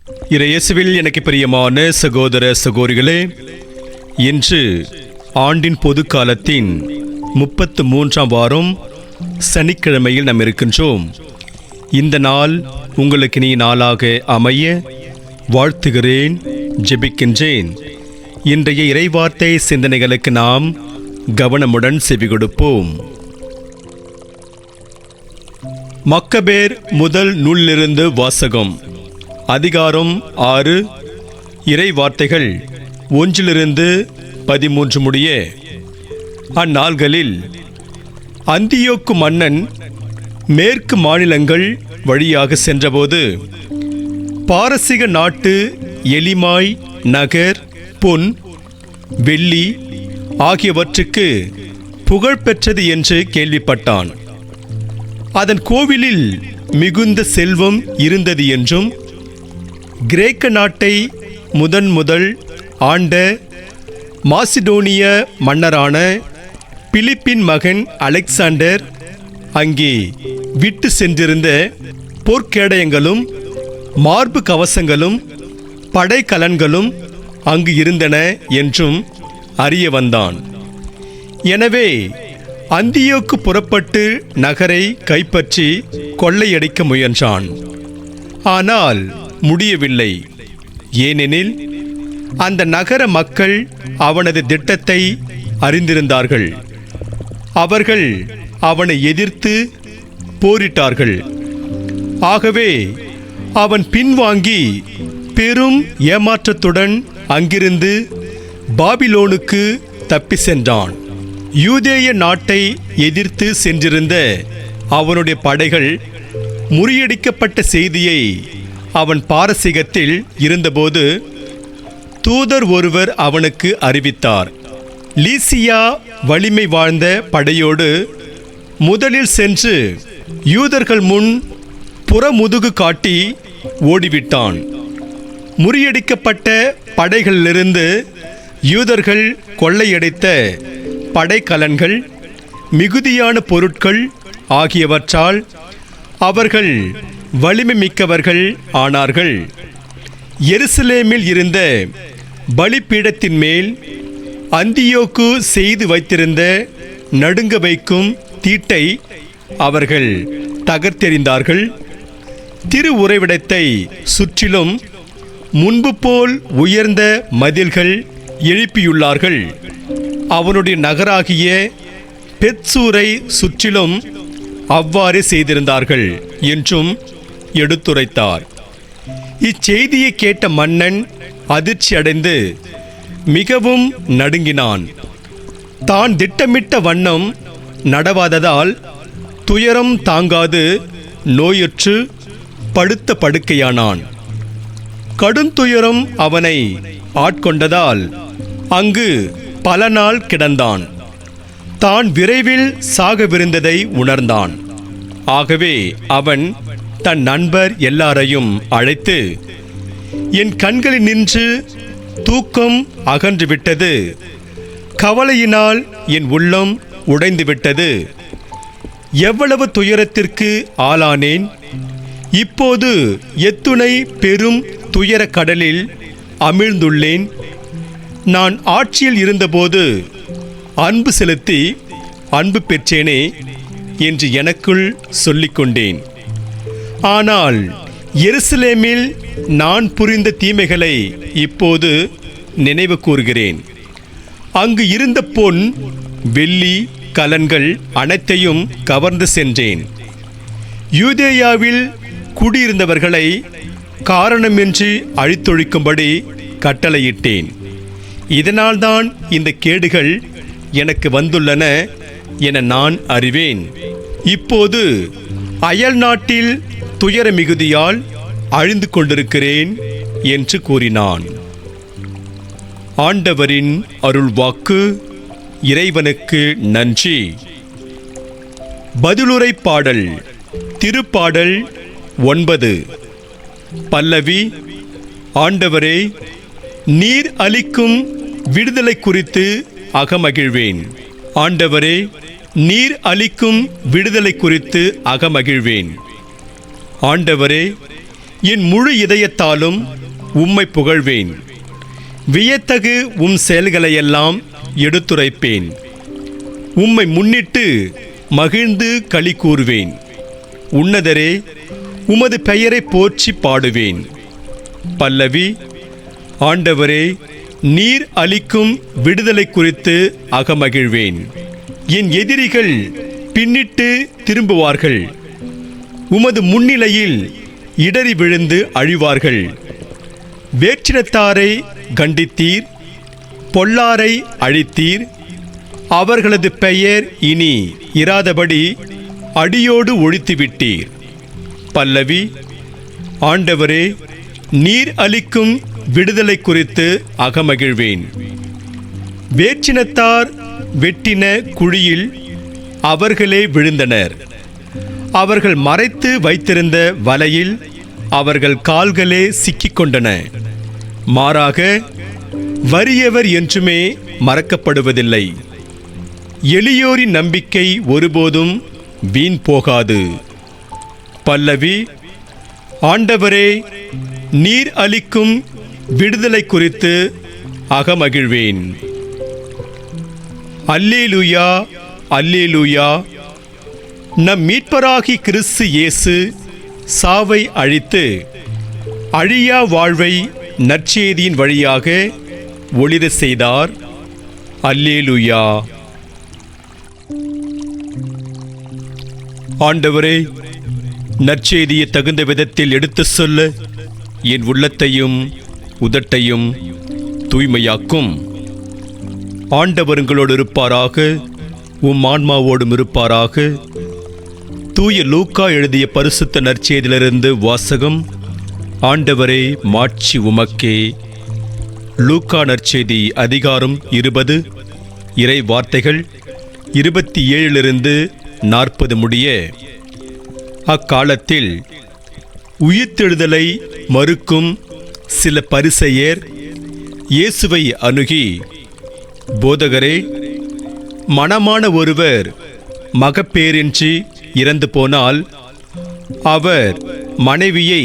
இயேசுவில் எனக்கு பிரியமான சகோதர சகோதரிகளே, இன்று ஆண்டின் பொது காலத்தின் 33ஆம் வாரம் சனிக்கிழமையில் நாம் இருக்கின்றோம். இந்த நாள் உங்களுக்கு நீ நாளாக அமைய வாழ்த்துகிறேன், ஜெபிக்கின்றேன். இன்றைய இறைவார்த்தை சிந்தனைகளுக்கு நாம் கவனமுடன் செவி கொடுப்போம். மக்கபேர் முதல் நூலிலிருந்து வாசகம். அதிகாரம் 6, இறை வார்த்தைகள் 1-13 முடிய. அந்நாள்களில் அந்தியோக்கு மன்னன் மேற்கு மாநிலங்கள் வழியாக சென்றபோது பாரசீக நாட்டு எலிமாய் நகர் பொன் வெள்ளி ஆகியவற்றுக்கு புகழ் பெற்றது என்று கேள்விப்பட்டான். அதன் கோவிலில் மிகுந்த செல்வம் இருந்தது என்றும், கிரேக்க நாட்டை முதல் ஆண்ட மாசிடோனிய மன்னரான பிலிப்பின் மகன் அலெக்சாண்டர் அங்கே விட்டு சென்றிருந்த போர்க்கேடயங்களும் மார்பு கவசங்களும் படைக்கலன்களும் அங்கு இருந்தன என்றும் அறிய வந்தான். எனவே அந்தியோக்கு புறப்பட்டு நகரை கைப்பற்றி கொள்ளையடிக்க முயன்றான். ஆனால் முடியவில்லை. ஏனெனில் அந்த நகர மக்கள் அவனது திட்டத்தை அறிந்திருந்தார்கள். அவர்கள் அவனை எதிர்த்து போரிட்டார்கள். ஆகவே அவன் பின்வாங்கி பெரும் ஏமாற்றத்துடன் அங்கிருந்து பாபிலோனுக்கு தப்பி சென்றான். யூதேய நாட்டை எதிர்த்து சென்றிருந்த அவனுடைய படைகள் முறியடிக்கப்பட்ட செய்தியை அவன் பாரசீகத்தில் இருந்தபோது தூதர் ஒருவர் அவனுக்கு அறிவித்தார். லீசியா வலிமை வாழ்ந்த படையோடு முதலில் சென்று யூதர்கள் முன் புறமுதுகு காட்டி ஓடிவிட்டான். முறியடிக்கப்பட்ட படைகளிலிருந்து யூதர்கள் கொள்ளையடித்த படைக்கலன்கள், மிகுதியான பொருட்கள் ஆகியவற்றால் அவர்கள் வலிமை மிக்கவர்கள் ஆனார்கள். எருசலேமில் இருந்த பலிபீடத்தின் மேல் அந்தியோக்கு செய்து வைத்திருந்த நடுங்க வைக்கும் தீட்டை அவர்கள் தகர்த்தெறிந்தார்கள். திரு உறைவிடத்தை சுற்றிலும் முன்பு போல் உயர்ந்த மதில்கள் எழுப்பியுள்ளார்கள். அவனுடைய நகராகிய பெத்சூரை சுற்றிலும் அவ்வாறு செய்திருந்தார்கள் என்றும் எடுத்துரைத்தார். இச்செய்தியை கேட்ட மன்னன் அதிர்ச்சி அடைந்து மிகவும் நடுங்கினான். தான் திட்டமிட்ட வண்ணம் நடவாததால் துயரம் தாங்காது நோயுற்று படுத்த படுக்கையானான். கடுந்துயரம் அவனை ஆட்கொண்டதால் அங்கு பல நாள் கிடந்தான். தான் விரைவில் சாகவிருந்ததை உணர்ந்தான். ஆகவே அவன் தன் நண்பர் எல்லாரையும் அழைத்து, என் கண்களில் நின்று தூக்கம் அகன்றுவிட்டது, கவலையினால் என் உள்ளம் உடைந்துவிட்டது, எவ்வளவு துயரத்திற்கு ஆளானேன், இப்போது எத்துணை பெரும் துயர கடலில் அமிழ்ந்துள்ளேன். நான் ஆட்சியில் இருந்தபோது அன்பு செலுத்தி அன்பு பெற்றேனே என்று எனக்குள் சொல்லிக்கொண்டேன். ஆனால் எருசலேமில் நான் புரிந்த தீமைகளை இப்போது நினைவு கூறுகிறேன். அங்கு இருந்த பொன் வெள்ளி கலன்கள் அனைத்தையும் கவர்ந்து சென்றேன். யூதேயாவில் குடியிருந்தவர்களை காரணமின்றி அழித்தொழிக்கும்படி கட்டளையிட்டேன். இதனால்தான் இந்த கேடுகள் எனக்கு வந்துள்ளன என நான் அறிவேன். இப்போது அயல் நாட்டில் துயர மிகுதியால் அழிந்து கொண்டிருக்கிறேன் என்று கூறினான். ஆண்டவரின் அருள்வாக்கு. இறைவனுக்கு நன்றி. பதிலுரை பாடல். திருப்பாடல் 9. பல்லவி. ஆண்டவரே, நீர் அளிக்கும் விடுதலை குறித்து அகமகிழ்வேன். ஆண்டவரே, நீர் அளிக்கும் விடுதலை குறித்து அகமகிழ்வேன். ஆண்டவரே, என் முழு இதயத்தாலும் உம்மை புகழ்வேன். வியத்தகு உம் செயல்களையெல்லாம் எடுத்துரைப்பேன். உம்மை முன்னிட்டு மகிழ்ந்து களி கூறுவேன். உன்னதரே, உமது பெயரை போற்றி பாடுவேன். பல்லவி. ஆண்டவரே, நீர் அளிக்கும் விடுதலை குறித்து அகமகிழ்வேன். என் எதிரிகள் பின்னிட்டு திரும்புவார்கள். உமது முன்னிலையில் இடறி விழுந்து அழிவார்கள். வேற்றினத்தாரை கண்டித்தீர், பொல்லாரை அழித்தீர். அவர்களது பெயர் இனி இராதபடி அடியோடு ஒழித்துவிட்டீர். பல்லவி. ஆண்டவரே, நீர் அளிக்கும் விடுதலை குறித்து அகமகிழ்வேன். வேற்றினத்தார் வெட்டின குழியில் அவர்களே விழுந்தனர். அவர்கள் மறைத்து வைத்திருந்த வலையில் அவர்கள் கால்களே சிக்கிக்கொண்டன. மாறாக வறியவர் என்றுமே மறக்கப்படுவதில்லை. எளியோரின் நம்பிக்கை ஒருபோதும் வீண் போகாது. பல்லவி. ஆண்டவரே, நீர் அளிக்கும் விடுதலை குறித்து அகமகிழ்வேன். அல்லேலூயா, அல்லேலூயா. நம் மீட்பராகி கிறிஸ்து இயேசு சாவை அழித்து அழியா வாழ்வை நற்செய்தியின் வழியாக ஒளிர செய்தார். அல்லேலூயா. ஆண்டவரே, நற்செய்தியை தகுந்த விதத்தில் எடுத்து சொல்ல என் உள்ளத்தையும் உதட்டையும் தூய்மையாக்கும். ஆண்டவர் உங்களோடு இருப்பாராக, உம் ஆன்மாவோடும் இருப்பாராக. தூய லூக்கா எழுதிய பரிசுத்த நற்செய்தியிலிருந்து வாசகம். ஆண்டவரே, மாட்சி உமக்கே. லூக்கா நற்செய்தி அதிகாரம் 20, இறை வார்த்தைகள் 27 40 முடிய. அக்காலத்தில் உயிர்த்தெழுதலை மறுக்கும் சில பரிசேயர் இயேசுவை அணுகி, போதகரே, மணமான ஒருவர் மகப்பேறின்றி இறந்து போனால் அவர் மனைவியை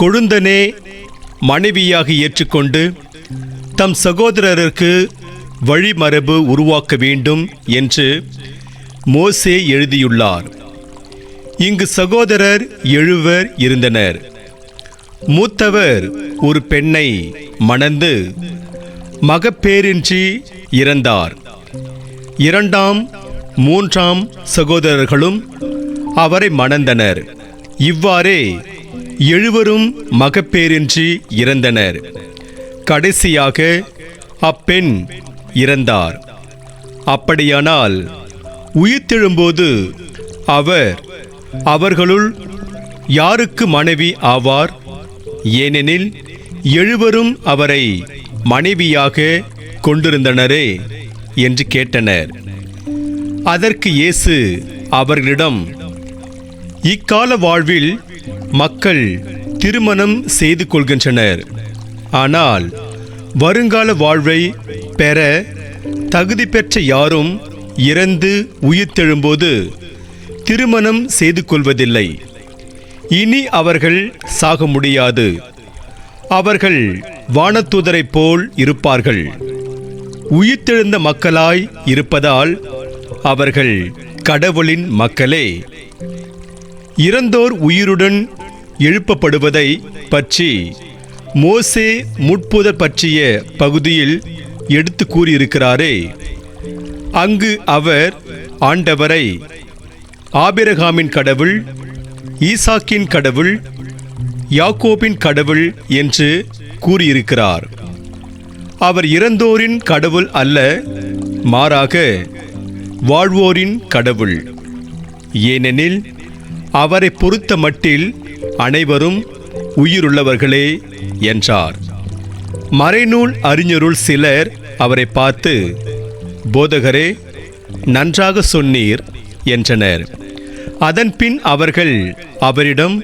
கொழுந்தனே மனைவியாக ஏற்றுக்கொண்டு தம் சகோதரருக்கு வழிமரபு உருவாக்க வேண்டும் என்று மோசே எழுதியுள்ளார். இங்கு சகோதரர் 7 இருந்தனர். மூத்தவர் ஒரு பெண்ணை மணந்து மகப்பேறின்றி இறந்தார். 2ஆம் 3ஆம் சகோதரர்களும் அவரை மணந்தனர். இவ்வாறே 7 மகப்பேறின்றி இறந்தனர். கடைசியாக அப்பெண் இறந்தார். அப்படியானால் உயிர்த்தெழும்போது அவர் அவர்களுள் யாருக்கு மனைவி ஆவார்? ஏனெனில் 7 அவரை மனைவியாக கொண்டிருந்தனரே என்று கேட்டனர். அதற்கு இயேசு அவர்களிடம், இக்கால வாழ்வில் மக்கள் திருமணம் செய்து கொள்கின்றனர். ஆனால் வருங்கால வாழ்வை பெற தகுதி பெற்ற யாரும் இறந்து உயிர்த்தெழும்போது திருமணம் செய்து கொள்வதில்லை. இனி அவர்கள் சாக முடியாது. அவர்கள் வானதூதரைப் போல் இருப்பார்கள். உயிர்த்தெழுந்த மக்களாய் இருப்பதால் அவர்கள் கடவுளின் மக்களே. இறந்தோர் உயிருடன் எழுப்பப்படுவதை பற்றி மோசே முட்புதர் பற்றிய பகுதியில் எடுத்து கூறியிருக்கிறாரே. அங்கு அவர் ஆண்டவரை ஆபிரகாமின் கடவுள், ஈசாக்கின் கடவுள், யாக்கோபின் கடவுள் என்று கூறியிருக்கிறார். அவர் இறந்தோரின் கடவுள் அல்ல, மாறாக வாழ்வோரின் கடவுள். ஏனெனில் அவரை பொறுத்த மட்டில் அனைவரும் உயிருள்ளவர்களே என்றார். மறைநூல் அறிஞருள் சிலர் அவரை பார்த்து, போதகரே, நன்றாக சொன்னீர் என்றனர். அதன்பின் அவர்கள் அவரிடம்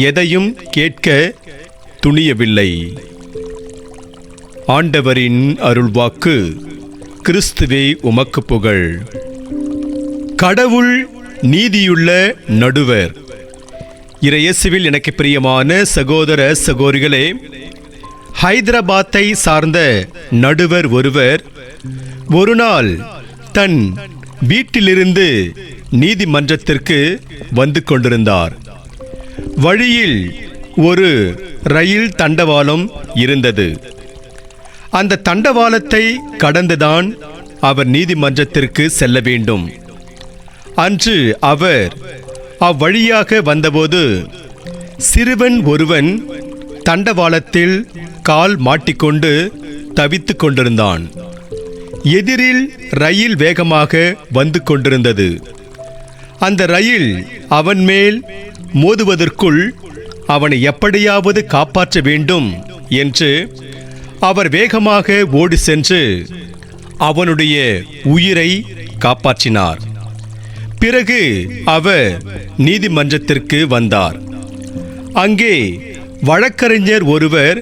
எதையும் கேட்க துணியவில்லை. ஆண்டவரின் அருள்வாக்கு. கிறிஸ்துவே உமக்கு புகழ். கடவுள் நீதியுள்ள நடுவர். இறையேசுவில் எனக்கு பிரியமான சகோதர சகோதரிகளே, ஹைதராபாத்தை சார்ந்த நடுவர் ஒருவர் ஒரு நாள் தன் வீட்டிலிருந்து நீதிமன்றத்திற்கு வந்து கொண்டிருந்தார். வழியில் ஒரு ரயில் தண்டவாளம் இருந்தது. அந்த தண்டவாளத்தை கடந்துதான் அவர் நீதிமன்றத்திற்கு செல்ல வேண்டும். அன்று அவர் அவ்வழியாக வந்தபோது சிறுவன் ஒருவன் தண்டவாளத்தில் கால் மாட்டிக்கொண்டு தவித்து கொண்டிருந்தான். எதிரில் ரயில் வேகமாக வந்து கொண்டிருந்தது. அந்த ரயில் அவன் மேல் மோதுவதற்குள் அவனை எப்படியாவது காப்பாற்ற வேண்டும் என்று அவர் வேகமாக ஓடி சென்று அவனுடைய உயிரை காப்பாற்றினார். பிறகு அவர் நீதிமன்றத்திற்கு வந்தார். அங்கே வழக்கறிஞர் ஒருவர்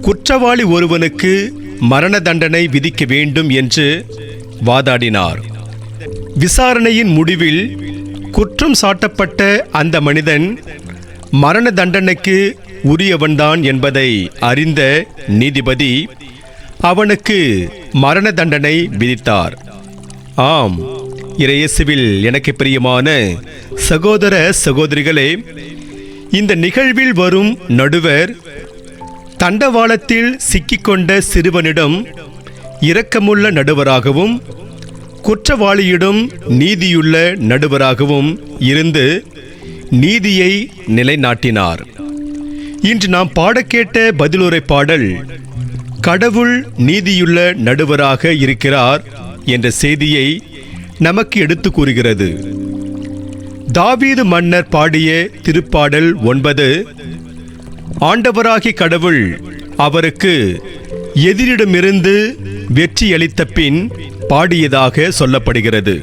குற்றவாளி ஒருவனுக்கு மரண தண்டனை விதிக்க வேண்டும் என்று வாதாடினார். விசாரணையின் முடிவில் குற்றம் சாட்டப்பட்ட அந்த மனிதன் மரண தண்டனைக்கு உரியவன்தான் என்பதை அறிந்த நீதிபதி அவனுக்கு மரண தண்டனை விதித்தார். ஆம், இறையேசுவில் எனக்கு பிரியமான சகோதர சகோதரிகளே, இந்த நிகழ்வில் வரும் நடுவர் தண்டவாளத்தில் சிக்கிக்கொண்ட சிறுவனிடம் இரக்கமுள்ள நடுவராகவும் குற்றவாளியிடம் நீதியுள்ள நடுவராகவும் இருந்து நீதியை நிலைநாட்டினார். இன்று நாம் பாடக்கேட்ட பதிலுரை பாடல் கடவுள் நீதியுள்ள நடுவராக இருக்கிறார் என்ற செய்தியை நமக்கு எடுத்து கூறுகிறது. தாவீது மன்னர் பாடிய திருப்பாடல் 9 ஆண்டவராகிய கடவுள் அவருக்கு எதிரிடமிருந்து வெற்றியளித்த பின் பாடியதாக சொல்லப்படுகிறது.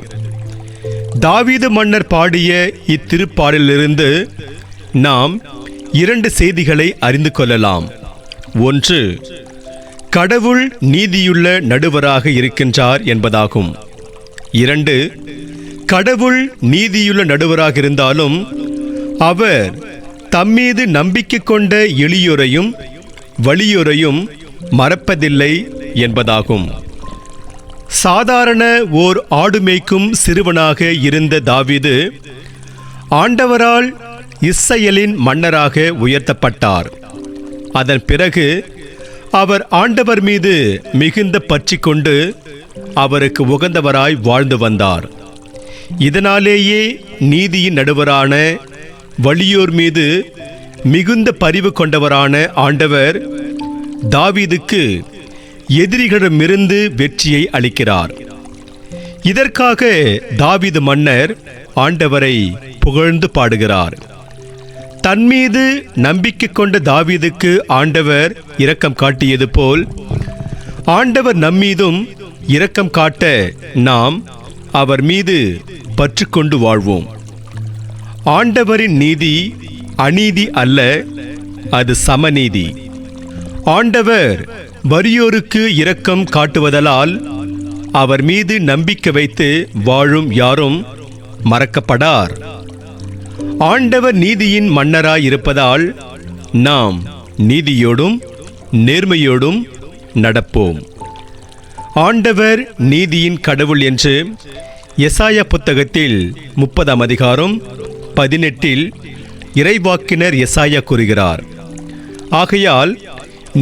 தாவீது மன்னர் பாடிய இத்திருப்பாடலிலிருந்து நாம் 2 செய்திகளை அறிந்து கொள்ளலாம். 1, கடவுள் நீதியுள்ள நடுவராக இருக்கின்றார் என்பதாகும். 2, கடவுள் நீதியுள்ள நடுவராக இருந்தாலும் அவர் தம்மீது நம்பிக்கை கொண்ட எளியோரையும் வலியோரையும் மறப்பதில்லை என்பதாகும். சாதாரண ஓர் ஆடு மேய்க்கும் சிறுவனாக இருந்த தாவீது ஆண்டவரால் இஸ்ரவேலின் மன்னராக உயர்த்தப்பட்டார். அதன் பிறகு அவர் ஆண்டவர் மீது மிகுந்த பற்றி கொண்டு அவருக்கு உகந்தவராய் வாழ்ந்து வந்தார். இதனாலேயே நீதியின் நடுவரான வலியோர் மீது மிகுந்த பரிவு கொண்டவரான ஆண்டவர் தாவீதுக்கு எதிரிகளிடமிருந்து வெற்றியை அளிக்கிறார். இதற்காக தாவீது மன்னர் ஆண்டவரை புகழ்ந்து பாடுகிறார். தன்மீது நம்பிக்கை கொண்ட தாவீதுக்கு ஆண்டவர் இரக்கம் காட்டியது போல் ஆண்டவர் நம்மீதும் இரக்கம் காட்ட நாம் அவர் மீது பற்று கொண்டு வாழ்வோம். ஆண்டவரின் நீதி அநீதி அல்ல, அது சமநீதி. ஆண்டவர் வறியோருக்கு இரக்கம் காட்டுவதால் அவர் மீது நம்பிக்கை வைத்து வாழும் யாரும் மறக்கப்படார். ஆண்டவர் நீதியின் மன்னராய் இருப்பதால் நாம் நீதியோடும் நேர்மையோடும் நடப்போம். ஆண்டவர் நீதியின் கடவுள் என்று எசாயா புத்தகத்தில் 30ஆம் அதிகாரம் 18 இறைவாக்கினர் எசாயா கூறுகிறார். ஆகையால்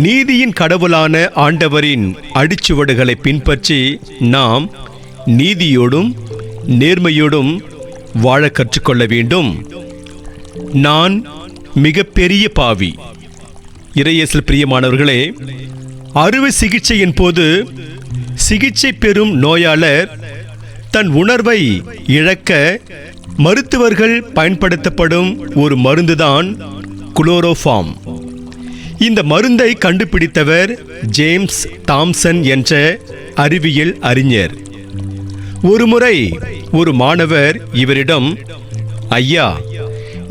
நீதியின் கடவுளான ஆண்டவரின் அடிச்சுவடுகளை பின்பற்றி நாம் நீதியோடும் நேர்மையோடும் வாழ கற்றுக்கொள்ள வேண்டும். நான் மிகப்பெரிய பாவி. இறையேசுவில் பிரியமானவர்களே, அறுவை சிகிச்சையின் போது சிகிச்சை பெறும் நோயாளர் தன் உணர்வை இழக்க மருத்துவர்கள் பயன்படுத்தப்படும் ஒரு மருந்துதான் குளோரோஃபார்ம். இந்த மருந்தை கண்டுபிடித்தவர் ஜேம்ஸ் தாம்சன் என்ற அறிவியல் அறிஞர். ஒருமுறை ஒரு மாணவர் இவரிடம், ஐயா,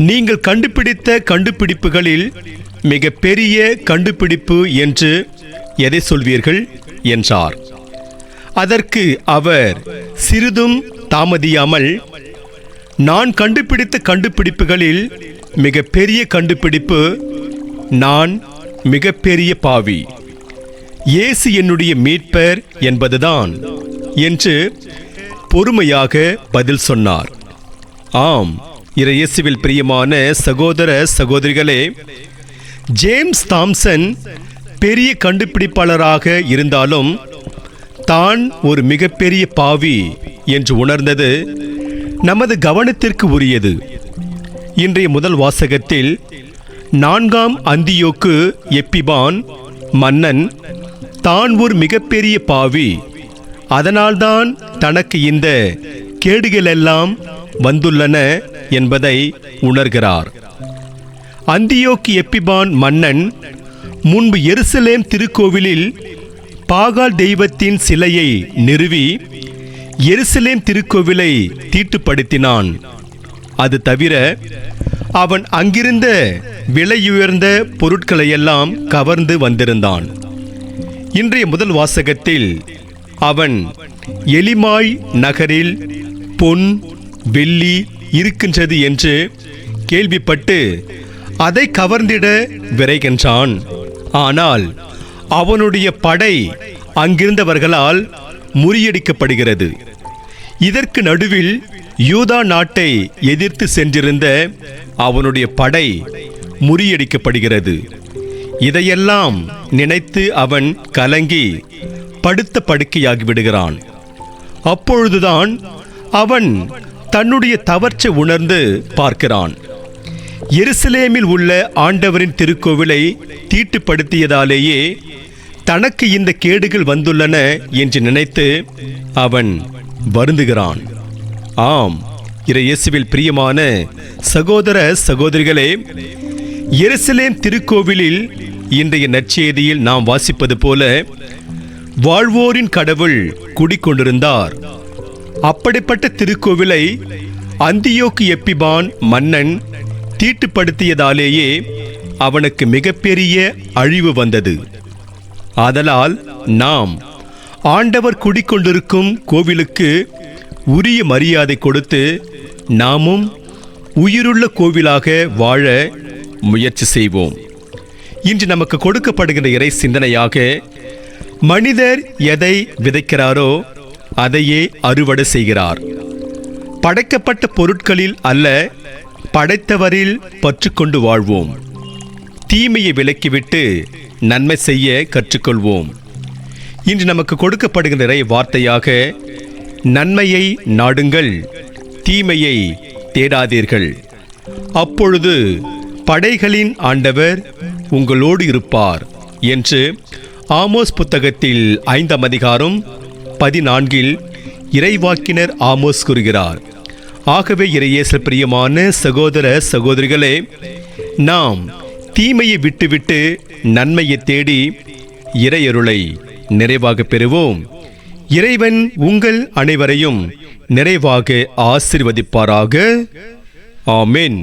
நீங்கள் கண்டுபிடித்த கண்டுபிடிப்புகளில் மிக பெரிய கண்டுபிடிப்பு என்று எதை சொல்வீர்கள் என்றார். அதற்கு அவர் சிறிதும் தாமதியாமல், நான் கண்டுபிடித்த கண்டுபிடிப்புகளில் மிக பெரிய கண்டுபிடிப்பு, நான் மிகப்பெரிய பாவி, இயேசு என்னுடைய மீட்பர் என்பதுதான் என்று பொறுமையாக பதில் சொன்னார். ஆம், இயேசுவில் பிரியமான சகோதர சகோதரிகளே, ஜேம்ஸ் தாம்சன் பெரிய கண்டுபிடிப்பாளராக இருந்தாலும் தான் ஒரு மிகப்பெரிய பாவி என்று உணர்ந்தது நமது கவனத்திற்கு உரியது. இன்றைய முதல் வாசகத்தில் 4ஆம் அந்தியோக்கு எப்பிபான் மன்னன் தான் ஒரு மிகப்பெரிய பாவி, அதனால்தான் தனக்கு இந்த கேடுகளெல்லாம் வந்துள்ளன என்பதை உணர்கிறார். அந்தியோக்கு எப்பிபான் மன்னன் முன்பு எருசலேம் திருக்கோவிலில் பாகால் தெய்வத்தின் சிலையை நிறுவி எருசலேம் திருக்கோவிலை தீட்டுப்படுத்தினான். அது தவிர அவன் அங்கிருந்த விலையுயர்ந்த பொருட்களையெல்லாம் கவர்ந்து வந்திருந்தான். இன்றைய முதல் வாசகத்தில் அவன் எலிமாய் நகரில் பொன் வெள்ளி இருக்கின்றது என்று கேள்விப்பட்டு அதை கவர்ந்திட விரைகின்றான். ஆனால் அவனுடைய படை அங்கிருந்தவர்களால் முறியடிக்கப்படுகிறது. இதற்கு நடுவில் யூதா நாட்டை எதிர்த்து சென்றிருந்த அவனுடைய படை முறியடிக்கப்படுகிறது. இதையெல்லாம் நினைத்து அவன் கலங்கி படுத்த படுக்கையாகி விடுகிறான். அப்பொழுதுதான் அவன் தன்னுடைய தவற்றை உணர்ந்து பார்க்கிறான். எருசலேமில் உள்ள ஆண்டவரின் திருக்கோவிலை தீட்டுப்படுத்தியதாலேயே தனக்கு இந்த கேடுகள் வந்துள்ளன என்று நினைத்து அவன் வருந்துகிறான். ஆம், இயேசுவில் பிரியமான சகோதர சகோதரிகளே, எருசலேம் திருக்கோவிலில் இன்றைய நற்செய்தியில் நாம் வாசிப்பது போல வாழ்வோரின் கடவுள் குடிக்கொண்டிருந்தார். அப்படிப்பட்ட திருக்கோவிலை அந்தியோக்கு எப்பிபான் மன்னன் தீட்டுப்படுத்தியதாலேயே அவனுக்கு மிகப்பெரிய அழிவு வந்தது. ஆதலால் நாம் ஆண்டவர் குடிக்கொண்டிருக்கும் கோவிலுக்கு உரிய மரியாதை கொடுத்து நாமும் உயிருள்ள கோவிலாக வாழ முயற்சி செய்வோம். இன்று நமக்கு கொடுக்கப்படுகின்ற இறை சிந்தனையாக, மனிதர் எதை விதைக்கிறாரோ அதையே அறுவடை செய்கிறார். படைக்கப்பட்ட பொருட்களில் அல்ல, படைத்தவரில் பற்றுக்கொண்டு வாழ்வோம். தீமையை விலக்கிவிட்டு நன்மை செய்ய கற்றுக்கொள்வோம். இன்று நமக்கு கொடுக்கப்படுகின்ற இறை வார்த்தையாக, நன்மையை நாடுங்கள், தீமையை தேடாதீர்கள், அப்பொழுது படைகளின் ஆண்டவர் உங்களோடு இருப்பார் என்று ஆமோஸ் புத்தகத்தில் 5ஆம் அதிகாரம் 14 இறைவாக்கினர் ஆமோஸ் கூறுகிறார். ஆகவே இறையேசு பிரியமான சகோதர சகோதரிகளே, நாம் தீமையை விட்டுவிட்டு நன்மையை தேடி இறையருளை நிறைவாக பெறுவோம். இறைவன் உங்கள் அனைவரையும் நிறைவாக ஆசீர்வதிப்பாராக. ஆமென்.